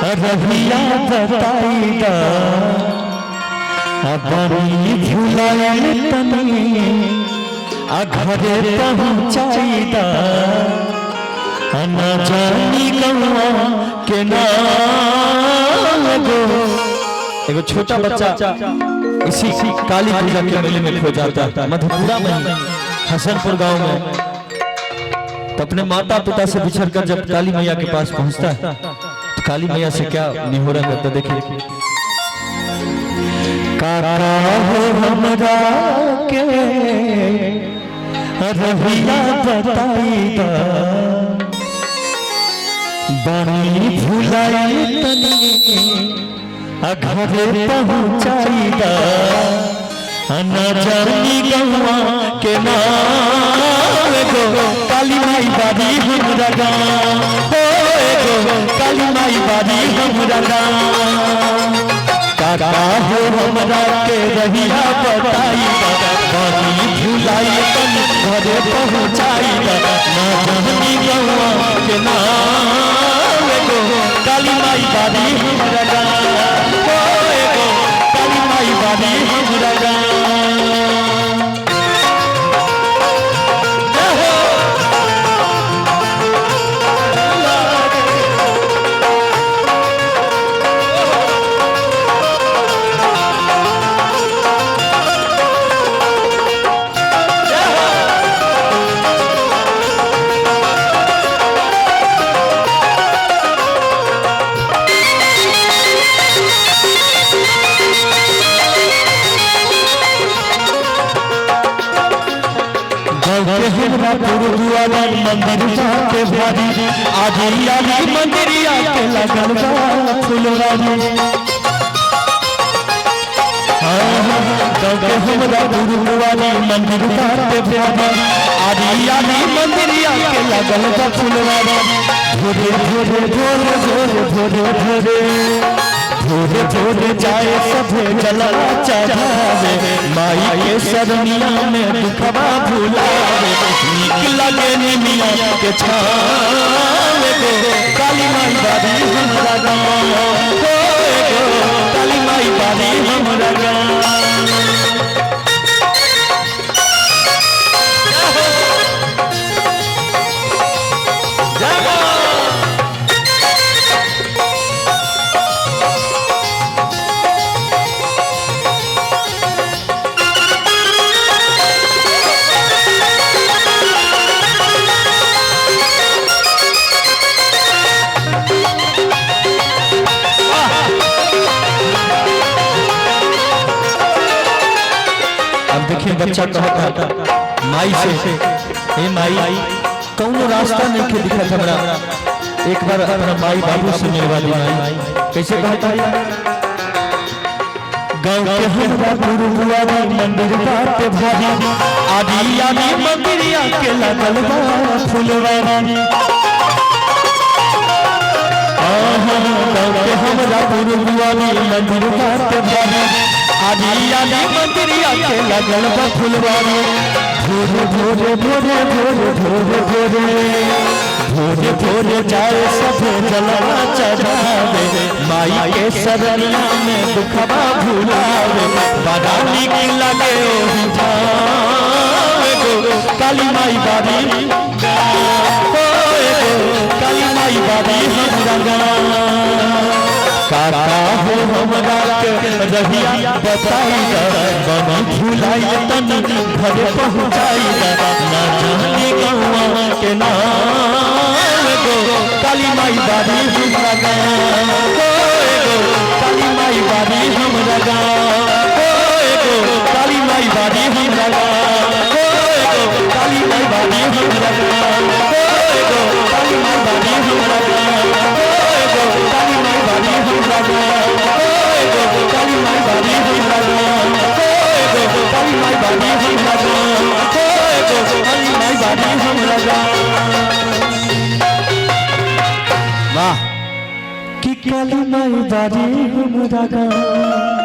रहिया बताईदा बड़ी भुलाइल तनी घरे पहुँचाईदा न जानी गवा के नाम गो। एगो छोटा बच्चा इसी काली पूजा के मेले में खो जाता है मधुपुरा में, हसनपुर गांव में। तो अपने माता पिता से बिछड़ कर जब काली मैया के पास पहुंचता है तो काली मैया से क्या निहोरा करता देखिए। कारा हो हमरा के रहिया बताईदा बड़ी भुलाई तनी घरे पहुँचाईदा न जानी गवा के नाम गो। काली माई बारी हमरा गाँव गो, काली माई बारी हमरा गाँव। काका हो हमरा के रहिया बताईदा बड़ी भुलाई तनी घरे पहुँचाईदा न जानी गवा के नाम गो। काली माई बारी हमरा गाँव गो, काली माई बारी हमरा गाँव। गुरुद्वारा मंदिर जाके भारी आधी आधी मंदिरिया के लगल बा फुलवारी। हमरा गुरुद्वारा मंदिर जाके भारी आधी आधी मंदिरिया के लगल बा फुलवारी। भोरे भोरे भोरे भोरे भोरे भोरे भोरे भोरे जाए सभे जला चढ़ावे माई के सरनिया में दुखवा भुलावे। नीक लगे निमिया के छावे गो, काली माई बारी हमरा गाँव गो, काली माई बारी हमरा गाँव। देखिए बच्चा कहता माई से, हे माई कौनो रास्ता नहीं के दिखा हमरा, एक बार अपना माई बाबू से मिलवा दी माई। कैसे कहता है? गाँव के हमरा गुरुद्वारा मंदिर बाटे भारी आधी आधी मंदिरिया के लगल बा फुलवारी। गाँव के हमरा गुरुद्वारा मंदिर बाटे भारी आधी आधी मंदिरिया के लगल बा फुलवारी। भोरे भोरे भोरे भोरे भोरे भोरे भोरे भोरे जाए सभे जलवा चढ़ावे माई के सरनिया में दुखवा भुलावे। बड़ा नीक लगे ओहि ठाम गो, काली माई बारी गो, काली माई बारी हमरा गाँव। काका हो हमरा के रहिया बताईदा बड़ी भुलाई तनी घरे पहुँचाईदा न जानी गवा के नाम गो। काली माई बारी हमरा गाँव गो, काली माई बारी हमरा गाँव गो, काली माई बारी हमरा गाँव गो, काली माई बारी हमरा गाँव गो, काली माई बारी हमरा गाँव गो, काली माई बारी हमरा गाँव गो, काली माई बारी हमरा गाँव गो, काली माई बारी हमरा गाँव गो, काली माई बारी हमरा गाँव। वाह कि काली माई बारी हमरा गाँव।